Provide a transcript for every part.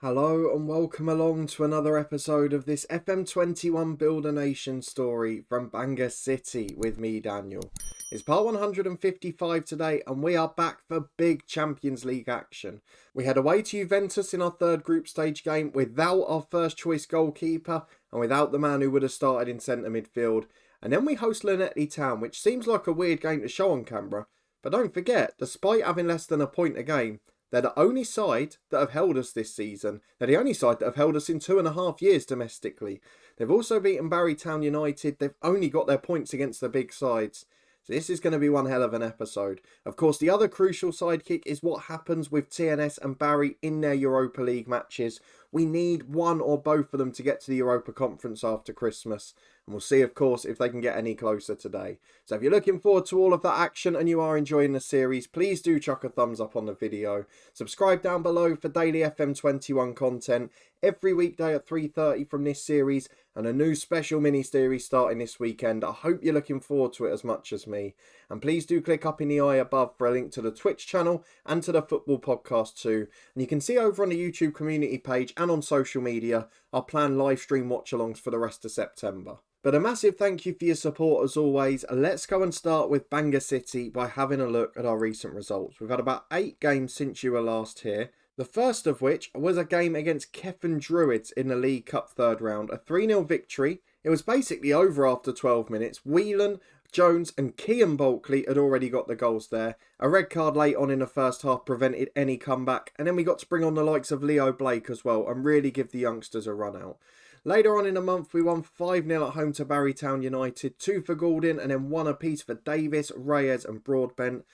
Hello and welcome along to another episode of this FM21 Build a Nation story from Bangor City with me, Daniel. It's part 155 today and we are back for big Champions League action. We head away to Juventus in our third group stage game without our first choice goalkeeper and without the man who would have started in centre midfield. And then we host Llanelli Town, which seems like a weird game to show on camera. But don't forget, despite having less than a point a game, they're the only side that have held us this season. They're the only side that have held us in 2.5 years domestically. They've also beaten Bangor Town United. They've only got their points against the big sides. So this is going to be one hell of an episode. Of course, the other crucial sidekick is what happens with TNS and Barry in their Europa League matches. We need one or both of them to get to the Europa Conference after Christmas. And we'll see, of course, if they can get any closer today. So if you're looking forward to all of that action and you are enjoying the series, please do chuck a thumbs up on the video. Subscribe down below for daily FM21 content every weekday at 3:30 from this series and a new special mini-series starting this weekend. I hope you're looking forward to it as much as me. And please do click up in the eye above for a link to the Twitch channel and to the football podcast too. And you can see over on the YouTube community page and on social media our planned live stream watch-alongs for the rest of September. But a massive thank you for your support as always. Let's go and start with Bangor City by having a look at our recent results. We've had about 8 games since you were last here. The first of which was a game against Kefan Druids in the League Cup third round. A 3-0 victory. It was basically over after 12 minutes. Whelan, Jones and Kean Bulkley had already got the goals there. A red card late on in the first half prevented any comeback. And then we got to bring on the likes of Leo Blake as well and really give the youngsters a run out. Later on in the month, we won 5-0 at home to Bangor Town United, 2 for Goulding and then 1 apiece for Davis, Reyes and Broadbent.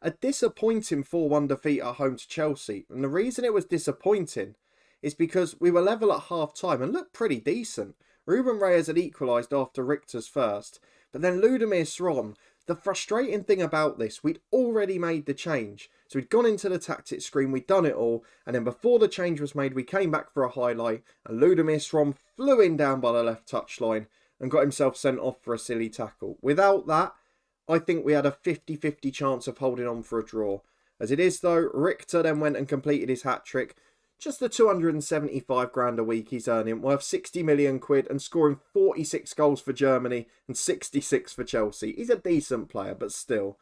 A disappointing 4-1 defeat at home to Chelsea. And the reason it was disappointing is because we were level at half-time and looked pretty decent. Ruben Reyes had equalised after Richter's first. But then Ludomir Sron, the frustrating thing about this, we'd already made the change. So we'd gone into the tactics screen, we'd done it all, and then before the change was made, we came back for a highlight, and Ludomir Sron flew in down by the left touchline and got himself sent off for a silly tackle. Without that, I think we had a 50-50 chance of holding on for a draw. As it is though, Richter then went and completed his hat-trick. Just the 275 grand a week he's earning, worth 60 million quid and scoring 46 goals for Germany and 66 for Chelsea. He's a decent player, but still.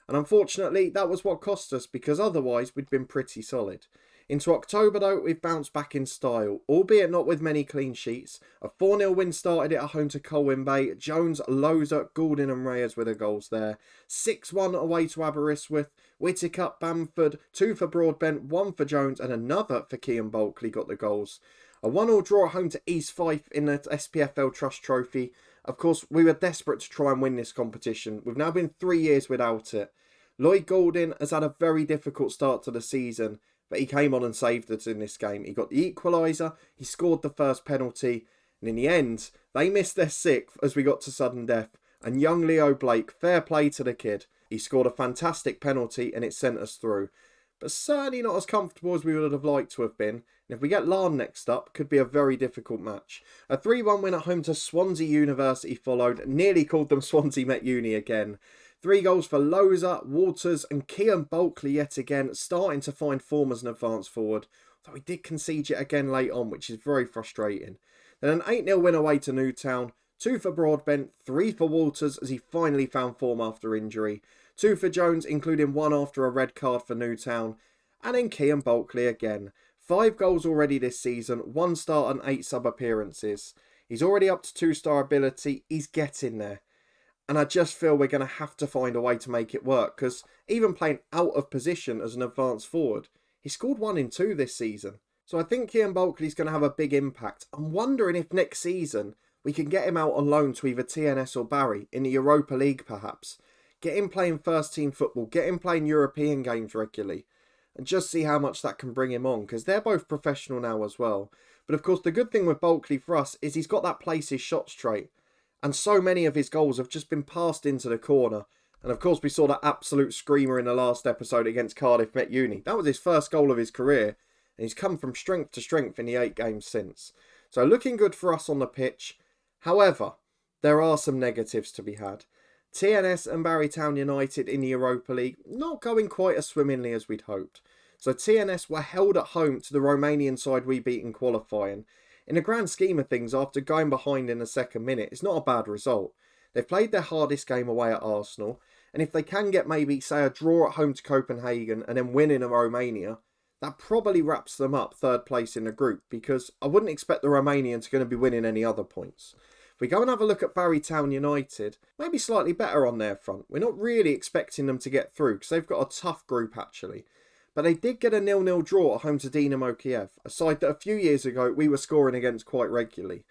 And unfortunately, that was what cost us because otherwise we'd been pretty solid. Into October though, we've bounced back in style, albeit not with many clean sheets. A 4-0 win started it at home to Colwyn Bay. Jones, Loza, Goulding and Reyes were the goals there. 6-1 away to Aberystwyth. Whittaker, Bamford, 2 for Broadbent, 1 for Jones and another for Kean Bulkley got the goals. A 1-1 draw at home to East Fife in the SPFL Trust Trophy. Of course, we were desperate to try and win this competition. We've now been 3 years without it. Lloyd Goulding has had a very difficult start to the season, but he came on and saved us in this game. He got the equaliser, he scored the first penalty, and in the end, they missed their 6th as we got to sudden death. And young Leo Blake, fair play to the kid. He scored a fantastic penalty and it sent us through. But certainly not as comfortable as we would have liked to have been. And if we get Larne next up, could be a very difficult match. A 3-1 win at home to Swansea University followed. Nearly called them Swansea Met Uni again. 3 goals for Loza, Waters and Kean Bulkley yet again, starting to find form as an advance forward. Though we did concede it again late on, which is very frustrating. Then an 8-0 win away to Newtown. 2 for Broadbent, 3 for Waters as he finally found form after injury. 2 for Jones, including 1 after a red card for Newtown. And then Kean Bulkley again. 5 goals already this season, 1 start and 8 sub-appearances. He's already up to 2-star ability, he's getting there. And I just feel we're going to have to find a way to make it work, because even playing out of position as an advance forward, he scored 1 in 2 this season. So I think Kean Bulkley's going to have a big impact. I'm wondering if next season we can get him out on loan to either TNS or Barry in the Europa League perhaps. Get him playing first team football, get him playing European games regularly, and just see how much that can bring him on, because they're both professional now as well. But of course the good thing with Bulkley for us is he's got that places shots trait. And so many of his goals have just been passed into the corner. And of course we saw that absolute screamer in the last episode against Cardiff Met Uni. That was his first goal of his career. And he's come from strength to strength in the 8 games since. So looking good for us on the pitch. However, there are some negatives to be had. TNS and Bangor Town United in the Europa League not going quite as swimmingly as we'd hoped. So TNS were held at home to the Romanian side we beat in qualifying. In the grand scheme of things, after going behind in the second minute, it's not a bad result. They've played their hardest game away at Arsenal, and if they can get maybe, say, a draw at home to Copenhagen and then win in Romania, that probably wraps them up third place in the group, because I wouldn't expect the Romanians going to be winning any other points. If we go and have a look at Town United, maybe slightly better on their front. We're not really expecting them to get through, because they've got a tough group actually. But they did get a 0-0 draw at home to Dynamo Kiev, a side that a few years ago we were scoring against quite regularly.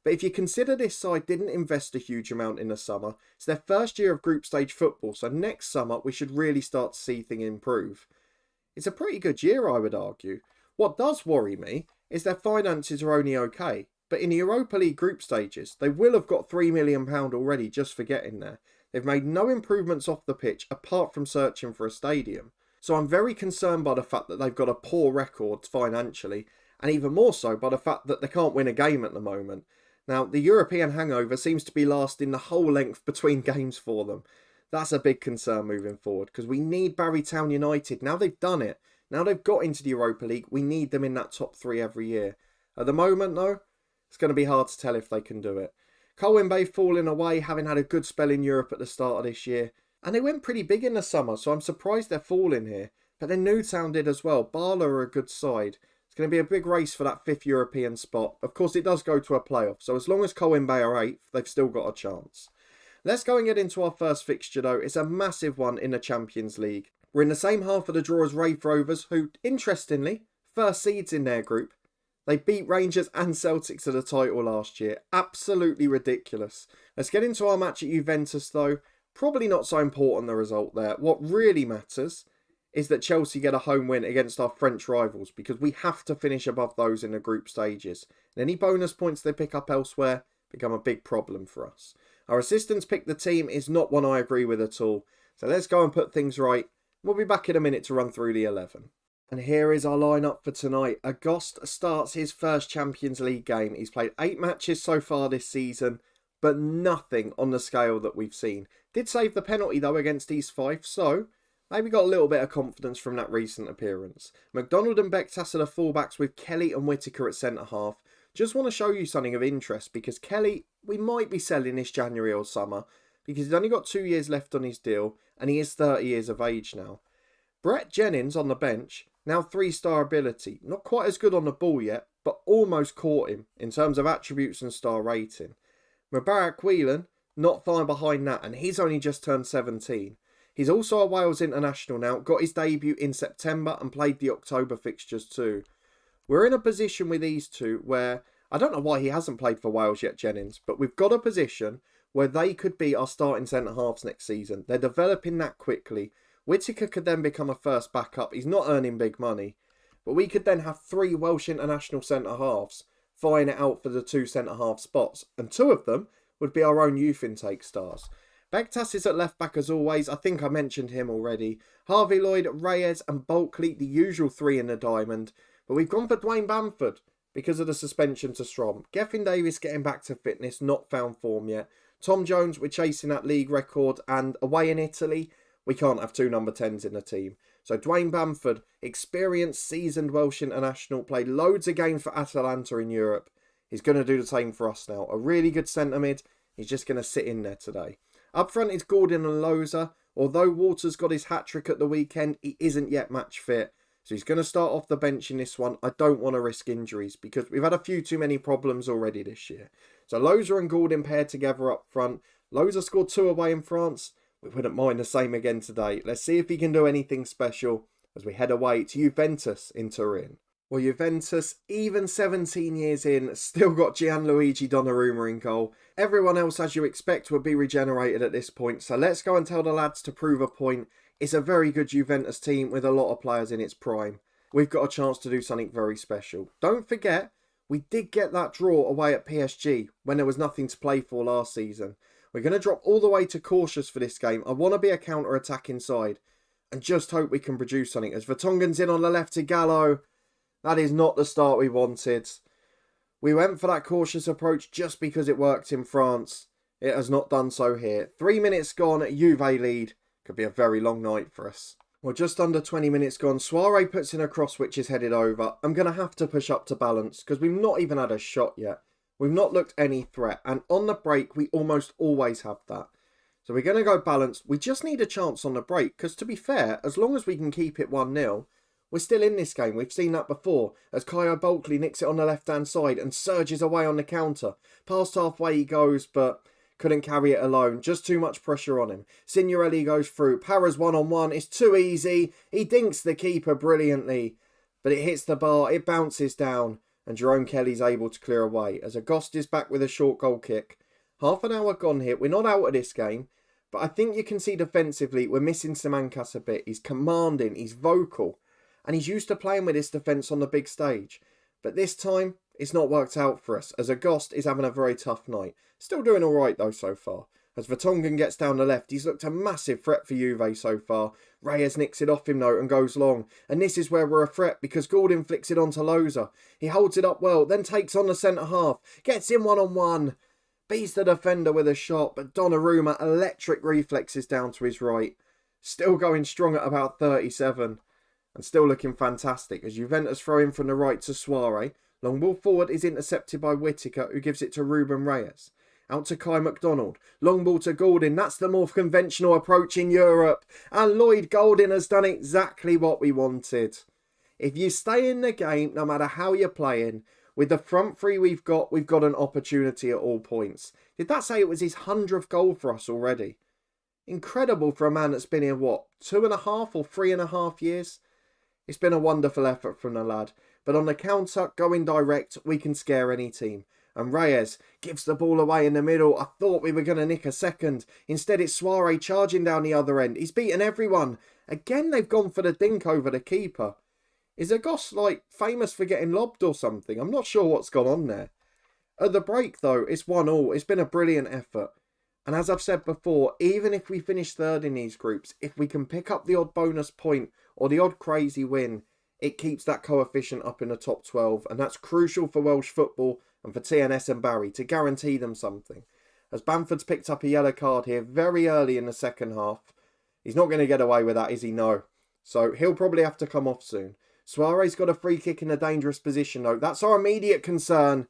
But if you consider this side didn't invest a huge amount in the summer, it's their first year of group stage football, so next summer we should really start to see things improve. It's a pretty good year, I would argue. What does worry me is their finances are only okay, but in the Europa League group stages, they will have got £3 million already just for getting there. They've made no improvements off the pitch apart from searching for a stadium. So I'm very concerned by the fact that they've got a poor record financially, and even more so by the fact that they can't win a game at the moment. Now, the European hangover seems to be lasting the whole length between games for them. That's a big concern moving forward, because we need Town United. Now they've done it. Now they've got into the Europa League. We need them in that top 3 every year. At the moment, though, it's going to be hard to tell if they can do it. Colwyn Bay falling away, having had a good spell in Europe at the start of this year. And they went pretty big in the summer, so I'm surprised they're falling here. But then Newtown did as well. Barla are a good side. It's going to be a big race for that 5th European spot. Of course, it does go to a playoff, so as long as Colwyn Bay are 8th, they've still got a chance. Let's go and get into our first fixture though. It's a massive one in the Champions League. We're in the same half of the draw as Raith Rovers, who, interestingly, first seeds in their group. They beat Rangers and Celtic to the title last year. Absolutely ridiculous. Let's get into our match at Juventus though. Probably not so important the result there. What really matters is that Chelsea get a home win against our French rivals, because we have to finish above those in the group stages. And any bonus points they pick up elsewhere become a big problem for us. Our assistants pick the team is not one I agree with at all. So let's go and put things right. We'll be back in a minute to run through the 11. And here is our lineup for tonight. Agost starts his first Champions League game. He's played 8 matches so far this season, but nothing on the scale that we've seen. Did save the penalty though against East Fife, so maybe got a little bit of confidence from that recent appearance. McDonald and Bektas are the fullbacks with Kelly and Whittaker at centre-half. Just want to show you something of interest, because Kelly, we might be selling this January or summer, because he's only got 2 years left on his deal, and he is 30 years of age now. Brett Jennings on the bench, now 3-star ability. Not quite as good on the ball yet, but almost caught him in terms of attributes and star rating. Mubarak Whelan, not far behind that, and he's only just turned 17. He's also a Wales international now, got his debut in September and played the October fixtures too. We're in a position with these two where, I don't know why he hasn't played for Wales yet, Jennings, but we've got a position where they could be our starting centre-halves next season. They're developing that quickly. Whittaker could then become a first backup. He's not earning big money. But we could then have 3 Welsh international centre-halves vying it out for the 2 centre-half spots. And 2 of them would be our own youth intake stars. Bektas is at left-back as always. I think I mentioned him already. Harvey Lloyd, Reyes and Bulkley, the usual 3 in the diamond. But we've gone for Dwayne Bamford because of the suspension to Strom. Gethin Davis getting back to fitness, not found form yet. Tom Jones, we're chasing that league record, and away in Italy, we can't have 2 number 10s in the team. So Dwayne Bamford, experienced, seasoned Welsh international, played loads of games for Atalanta in Europe. He's going to do the same for us now. A really good centre mid. He's just going to sit in there today. Up front is Gordon and Loza. Although Waters got his hat-trick at the weekend, he isn't yet match fit. So he's going to start off the bench in this one. I don't want to risk injuries because we've had a few too many problems already this year. So Loza and Gordon paired together up front. Loza scored 2 away in France. We wouldn't mind the same again today. Let's see if he can do anything special as we head away to Juventus in Turin. Well, Juventus, even 17 years in, still got Gianluigi Donnarumma in goal. Everyone else, as you expect, would be regenerated at this point. So let's go and tell the lads to prove a point. It's a very good Juventus team with a lot of players in its prime. We've got a chance to do something very special. Don't forget, we did get that draw away at PSG when there was nothing to play for last season. We're going to drop all the way to cautious for this game. I want to be a counter-attacking side and just hope we can produce something. As Vertonghen's in on the left to Gallo. That is not the start we wanted. We went for that cautious approach just because it worked in France. It has not done so here. 3 minutes gone, Juve lead. Could be a very long night for us. Well, just under 20 minutes gone. Soiree puts in a cross which is headed over. I'm going to have to push up to balance because we've not even had a shot yet. We've not looked any threat. And on the break, we almost always have that. So we're going to go balanced. We just need a chance on the break because, to be fair, as long as we can keep it 1-0, we're still in this game. We've seen that before as Kyo Bulkley nicks it on the left-hand side and surges away on the counter. Past halfway he goes, but couldn't carry it alone. Just too much pressure on him. Signorelli goes through. Para's 1-on-1. It's too easy. He dinks the keeper brilliantly. But it hits the bar. It bounces down. And Jerome Kelly's able to clear away. As Agost is back with a short goal kick. Half an hour gone here. We're not out of this game. But I think you can see defensively we're missing Simancas a bit. He's commanding. He's vocal. And he's used to playing with this defence on the big stage. But this time, it's not worked out for us, as Agost is having a very tough night. Still doing alright though so far. As Vertonghen gets down the left, he's looked a massive threat for Juve so far. Reyes nicks it off him though and goes long. And this is where we're a threat because Gordon flicks it onto Loza. He holds it up well, then takes on the centre half. Gets in 1-on-1. Beats the defender with a shot, but Donnarumma electric reflexes down to his right. Still going strong at about 37. And still looking fantastic as Juventus throw in from the right to Soiree. Long ball forward is intercepted by Whittaker, who gives it to Ruben Reyes. Out to Kai McDonald. Long ball to Goulding. That's the more conventional approach in Europe. And Lloyd Goulding has done exactly what we wanted. If you stay in the game, no matter how you're playing, with the front three we've got an opportunity at all points. Did that say it was his 100th goal for us already? Incredible for a man that's been here, 2.5 or 3.5 years? It's been a wonderful effort from the lad. But on the counter, going direct, we can scare any team. And Reyes gives the ball away in the middle. I thought we were going to nick a second. Instead, it's Soiree charging down the other end. He's beaten everyone. Again, they've gone for the dink over the keeper. Is Agost, famous for getting lobbed or something? I'm not sure what's gone on there. At the break, though, it's 1-1. It's been a brilliant effort. And as I've said before, even if we finish third in these groups, if we can pick up the odd bonus point or the odd crazy win, it keeps that coefficient up in the top 12. And that's crucial for Welsh football and for TNS and Barry to guarantee them something. As Bamford's picked up a yellow card here very early in the second half. He's not going to get away with that, is he? No. So he'll probably have to come off soon. Suarez got a free kick in a dangerous position though. That's our immediate concern.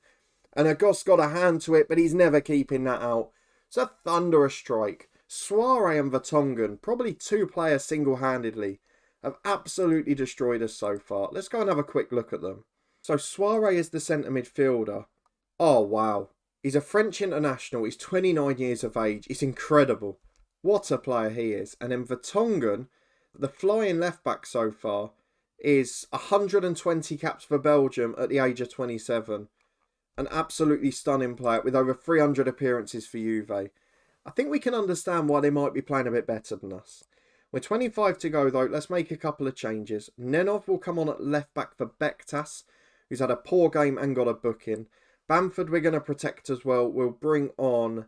And Agost got a hand to it, but he's never keeping that out. It's a thunderous strike. Soiree and Vertonghen, probably two players single-handedly, have absolutely destroyed us so far. Let's go and have a quick look at them. So Soiree is the centre midfielder. Oh, wow. He's a French international. He's 29 years of age. He's incredible. What a player he is. And then Vertonghen, the flying left-back so far, is 120 caps for Belgium at the age of 27. An absolutely stunning player with over 300 appearances for Juve. I think we can understand why they might be playing a bit better than us. We're 25 to go though. Let's make a couple of changes. Nenov will come on at left back for Bektas, who's had a poor game and got a booking. Bamford we're going to protect as well. We'll bring on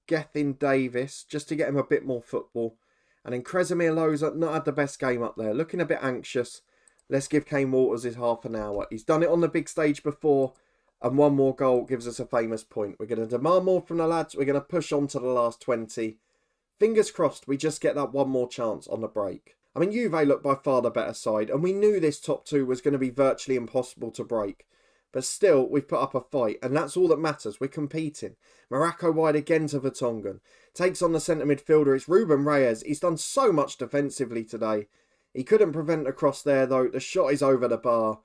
Gethin Davis just to get him a bit more football. And then Kresimir Loza not had the best game up there. Looking a bit anxious. Let's give Kane Waters his half an hour. He's done it on the big stage before. And one more goal gives us a famous point. We're going to demand more from the lads. We're going to push on to the last 20. Fingers crossed we just get that one more chance on the break. I mean, Juve looked by far the better side. And we knew this top two was going to be virtually impossible to break. But still, we've put up a fight. And that's all that matters. We're competing. Morocco wide again to Vertonghen. Takes on the centre midfielder. It's Ruben Reyes. He's done so much defensively today. He couldn't prevent a cross there though. The shot is over the bar.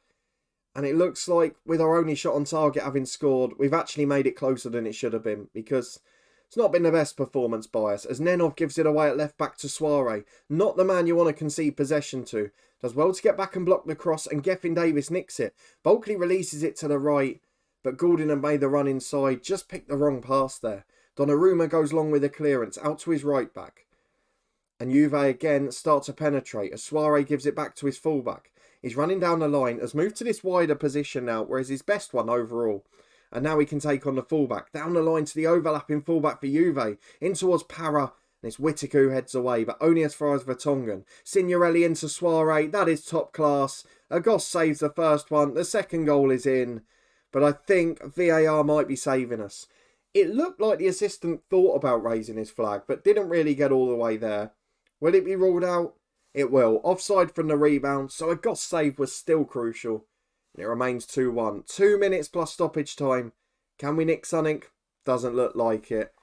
And it looks like with our only shot on target having scored, we've actually made it closer than it should have been. Because it's not been the best performance by us. As Nenov gives it away at left back to Soiree. Not the man you want to concede possession to. Does well to get back and block the cross. And Gethin Davis nicks it. Bulkley releases it to the right. But Goulding had made the run inside. Just picked the wrong pass there. Donnarumma goes long with the clearance. Out to his right back. And Juve again start to penetrate. As Soiree gives it back to his fullback. He's running down the line, has moved to this wider position now, whereas his best one overall. And now he can take on the fullback. Down the line to the overlapping fullback for Juve. In towards Para. And it's Whittaker who heads away, but only as far as Vertonghen. Signorelli into Soiree. That is top class. Agost saves the first one. The second goal is in. But I think VAR might be saving us. It looked like the assistant thought about raising his flag, but didn't really get all the way there. Will it be ruled out? It will. Offside from the rebound, so a Goss save was still crucial. And it remains 2-1. 2 minutes plus stoppage time. Can we nick something? Doesn't look like it.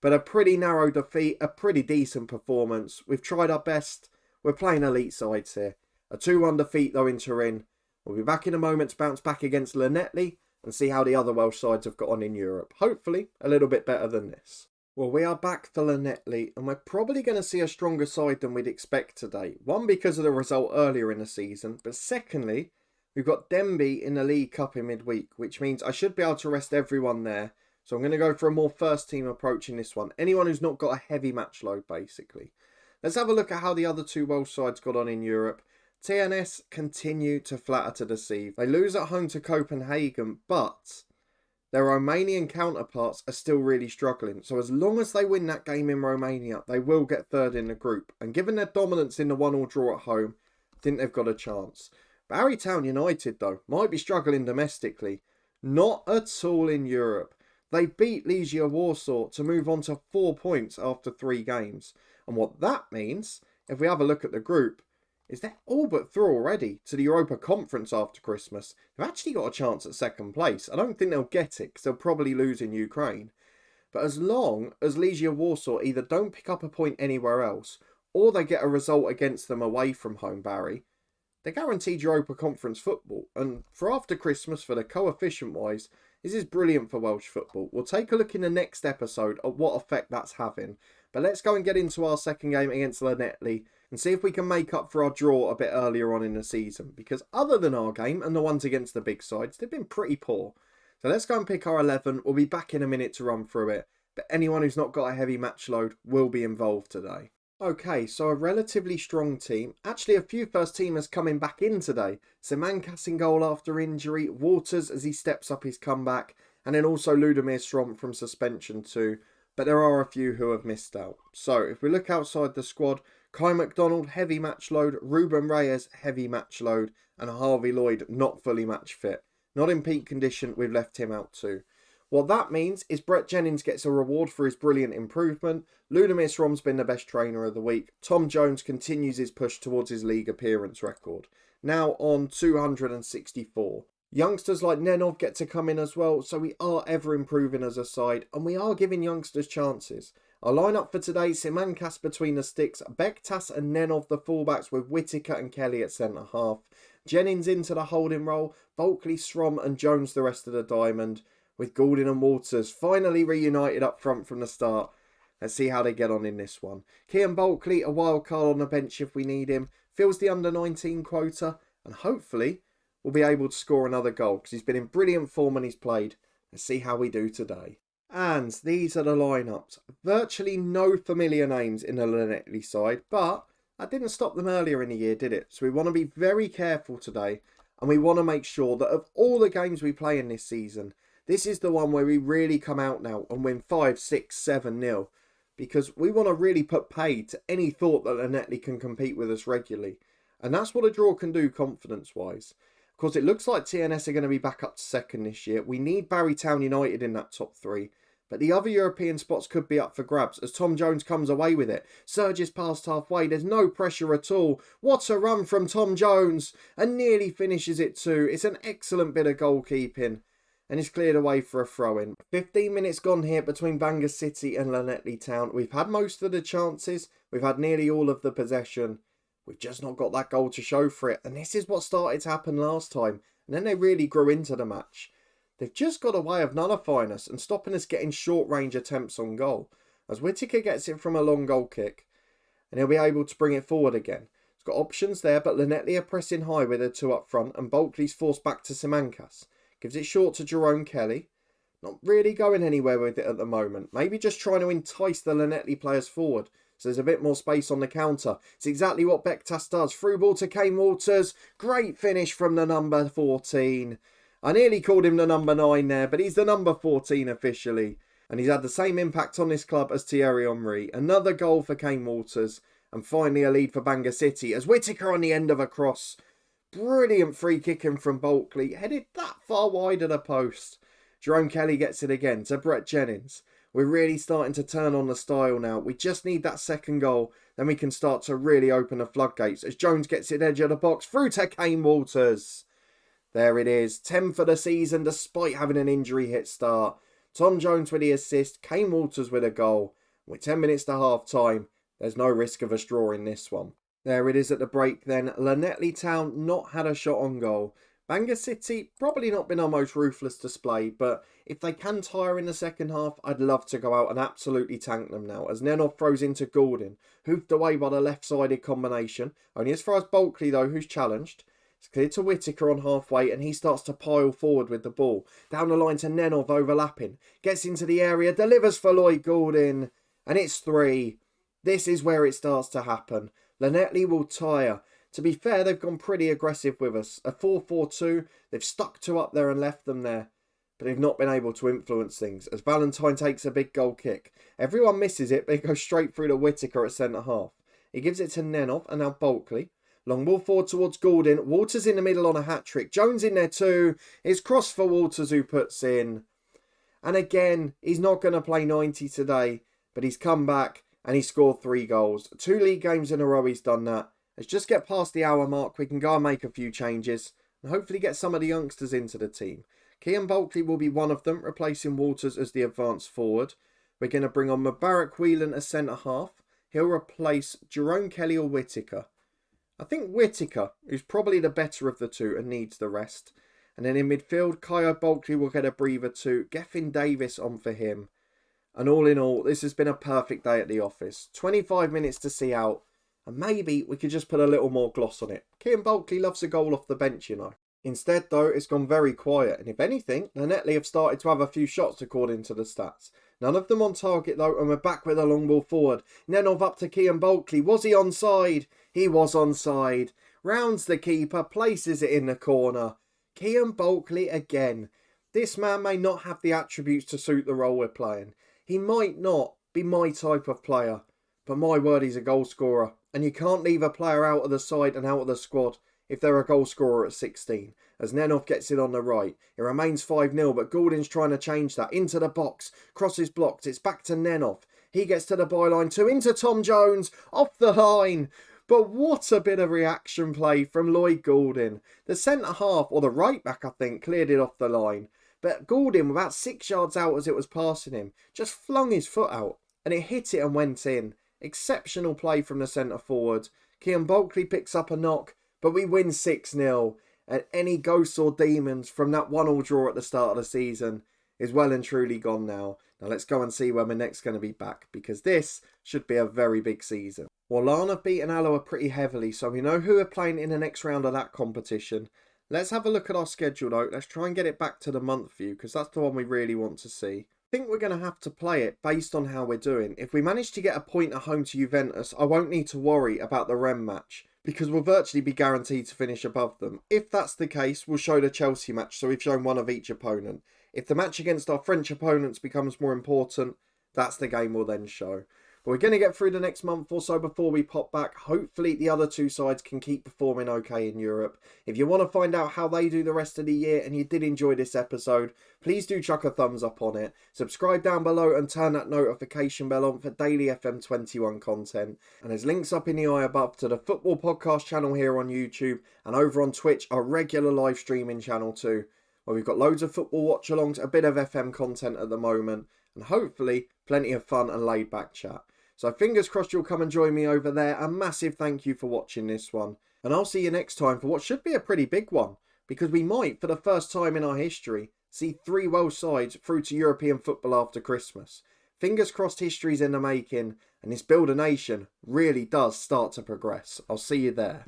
But a pretty narrow defeat, a pretty decent performance. We've tried our best. We're playing elite sides here. A 2-1 defeat though in Turin. We'll be back in a moment to bounce back against Llanelli and see how the other Welsh sides have got on in Europe. Hopefully a little bit better than this. Well, we are back for Llanelli and we're probably going to see a stronger side than we'd expect today. One, because of the result earlier in the season, but secondly, we've got Denby in the League Cup in midweek, which means I should be able to rest everyone there. So I'm going to go for a more first team approach in this one. Anyone who's not got a heavy match load, basically. Let's have a look at how the other two Welsh sides got on in Europe. TNS continue to flatter to deceive. They lose at home to Copenhagen, but their Romanian counterparts are still really struggling. So as long as they win that game in Romania, they will get third in the group. And given their dominance in the 1-1 draw at home, I think they've got a chance. Town United, though, might be struggling domestically. Not at all in Europe. They beat Legia Warsaw to move on to 4 points after 3 games. And what that means, if we have a look at the group, is they're all but through already to the Europa Conference after Christmas. They've actually got a chance at second place. I don't think they'll get it because they'll probably lose in Ukraine. But as long as Legia Warsaw either don't pick up a point anywhere else or they get a result against them away from home, Barry, they're guaranteed Europa Conference football. And for after Christmas, for the coefficient-wise, this is brilliant for Welsh football. We'll take a look in the next episode at what effect that's having. But let's go and get into our second game against Llanelli and see if we can make up for our draw a bit earlier on in the season. Because other than our game and the ones against the big sides, they've been pretty poor. So let's go and pick our 11. We'll be back in a minute to run through it. But anyone who's not got a heavy match load will be involved today. Okay, so a relatively strong team. Actually, a few first teamers coming back in today. Simancas in goal after injury. Waters as he steps up his comeback. And then also Ludomir Strom from suspension too. But there are a few who have missed out. So if we look outside the squad, Kai McDonald, heavy match load. Ruben Reyes, heavy match load. And Harvey Lloyd, not fully match fit. Not in peak condition, we've left him out too. What that means is Brett Jennings gets a reward for his brilliant improvement. Ludomir Strom's been the best trainer of the week. Tom Jones continues his push towards his league appearance record. Now on 264. Youngsters like Nenov get to come in as well, so we are ever improving as a side, and we are giving youngsters chances. Our lineup for today, Simancas between the sticks, Bektas and Nenov the fullbacks with Whittaker and Kelly at centre half. Jennings into the holding role, Bulkley, Strom and Jones the rest of the diamond, with Goulding and Waters finally reunited up front from the start. Let's see how they get on in this one. Kean Bulkley, a wild card on the bench if we need him, fills the under-19 quota, and hopefully we'll be able to score another goal because he's been in brilliant form when he's played. Let's see how we do today. And these are the lineups. Virtually no familiar names in the Llanelli side, but that didn't stop them earlier in the year, did it? So we want to be very careful today, and we want to make sure that of all the games we play in this season, this is the one where we really come out now and win 5, 6, 7-0. Because we want to really put paid to any thought that Llanelli can compete with us regularly. And that's what a draw can do confidence-wise. Of course, it looks like TNS are going to be back up to second this year. We need Town United in that top 3. But the other European spots could be up for grabs as Tom Jones comes away with it. Surges past halfway. There's no pressure at all. What a run from Tom Jones. And nearly finishes it too. It's an excellent bit of goalkeeping. And it's cleared away for a throw-in. 15 minutes gone here between Bangor City and Llanelli Town. We've had most of the chances. We've had nearly all of the possession. We've just not got that goal to show for it. And this is what started to happen last time. And then they really grew into the match. They've just got a way of nullifying us and stopping us getting short-range attempts on goal. As Whittaker gets it from a long goal kick. And he'll be able to bring it forward again. He's got options there, but Llanelli are pressing high with their 2 up front. And Bulkley's forced back to Simancas. Gives it short to Jerome Kelly. Not really going anywhere with it at the moment. Maybe just trying to entice the Llanelli players forward. So there's a bit more space on the counter. It's exactly what Bektas does. Through ball to Kane Waters. Great finish from the number 14. I nearly called him the number 9 there, but he's the number 14 officially. And he's had the same impact on this club as Thierry Henry. Another goal for Kane Waters. And finally a lead for Bangor City as Whittaker on the end of a cross. Brilliant free kicking from Bulkley. Headed that far wide of the post. Jerome Kelly gets it again to Brett Jennings. We're really starting to turn on the style now. We just need that second goal. Then we can start to really open the floodgates as Jones gets it edge of the box through to Kane Walters. There it is. 10 for the season despite having an injury hit start. Tom Jones with the assist. Kane Walters with a goal. With 10 minutes to half time, there's no risk of us drawing this one. There it is at the break then. Llanelli Town not had a shot on goal. Bangor City, probably not been our most ruthless display, but if they can tire in the second half, I'd love to go out and absolutely tank them now, as Nenov throws into Gordon, hoofed away by the left-sided combination, only as far as Bulkley though, who's challenged. It's cleared to Whittaker on halfway, and he starts to pile forward with the ball. Down the line to Nenov overlapping, gets into the area, delivers for Lloyd Gordon, and it's 3. This is where it starts to happen. Llanelli will tire. To be fair, they've gone pretty aggressive with us. A 4-4-2, they've stuck 2 up there and left them there. But they've not been able to influence things, as Valentine takes a big goal kick. Everyone misses it, but it goes straight through to Whittaker at centre-half. He gives it to Nenov, and now Bulkley. Long ball forward towards Gordon. Walters in the middle on a hat-trick. Jones in there too. It's cross for Walters, who puts in. And again, he's not going to play 90 today, but he's come back and he scored 3 goals. 2 league games in a row he's done that. Let's just get past the hour mark. We can go and make a few changes and hopefully get some of the youngsters into the team. Kean Bulkley will be one of them, replacing Walters as the advance forward. We're going to bring on Mubarak Whelan as centre-half. He'll replace Jerome Kelly or Whittaker. I think Whittaker, who's probably the better of the two and needs the rest. And then in midfield, Kyo Bulkley will get a breather too. Gethin Davis on for him. And all in all, this has been a perfect day at the office. 25 minutes to see out. And maybe we could just put a little more gloss on it. Kean Bulkley loves a goal off the bench, you know. Instead, though, it's gone very quiet. And if anything, Llanelli have started to have a few shots according to the stats. None of them on target, though, and we're back with a long ball forward. Nenov up to Kean Bulkley. Was he onside? He was onside. Rounds the keeper, places it in the corner. Kean Bulkley again. This man may not have the attributes to suit the role we're playing. He might not be my type of player. But my word, he's a goal scorer. And you can't leave a player out of the side and out of the squad if they're a goal scorer at 16. As Nenov gets it on the right. It remains 5-0, but Gordon's trying to change that. Into the box. Cross is blocked. It's back to Nenov. He gets to the byline too. Into Tom Jones. Off the line. But what a bit of reaction play from Lloyd Gordon. The centre-half, or the right-back, I think, cleared it off the line. But Gordon, about 6 yards out as it was passing him, just flung his foot out. And it hit it and went in. Exceptional play from the centre-forward. Kean Bulkley picks up a knock, but we win 6-0. And any ghosts or demons from that 1-1 draw at the start of the season is well and truly gone now. Now let's go and see when we're next going to be back, because this should be a very big season. Well, Larne have beaten Alloa pretty heavily, so we know who are playing in the next round of that competition. Let's have a look at our schedule though. Let's try and get it back to the month view, because that's the one we really want to see. I think we're going to have to play it based on how we're doing. If we manage to get a point at home to Juventus, I won't need to worry about the Rennes match, because we'll virtually be guaranteed to finish above them. If that's the case, we'll show the Chelsea match, so we've shown one of each opponent. If the match against our French opponents becomes more important, that's the game we'll then show. But we're going to get through the next month or so before we pop back. Hopefully the other two sides can keep performing okay in Europe. If you want to find out how they do the rest of the year and you did enjoy this episode, please do chuck a thumbs up on it. Subscribe down below and turn that notification bell on for daily FM21 content. And there's links up in the eye above to the football podcast channel here on YouTube, and over on Twitch, our regular live streaming channel too, where we've got loads of football watch-alongs, a bit of FM content at the moment, and hopefully plenty of fun and laid-back chat. So fingers crossed you'll come and join me over there. A massive thank you for watching this one. And I'll see you next time for what should be a pretty big one, because we might, for the first time in our history, see 3 Welsh sides through to European football after Christmas. Fingers crossed history's in the making, and this Build a Nation really does start to progress. I'll see you there.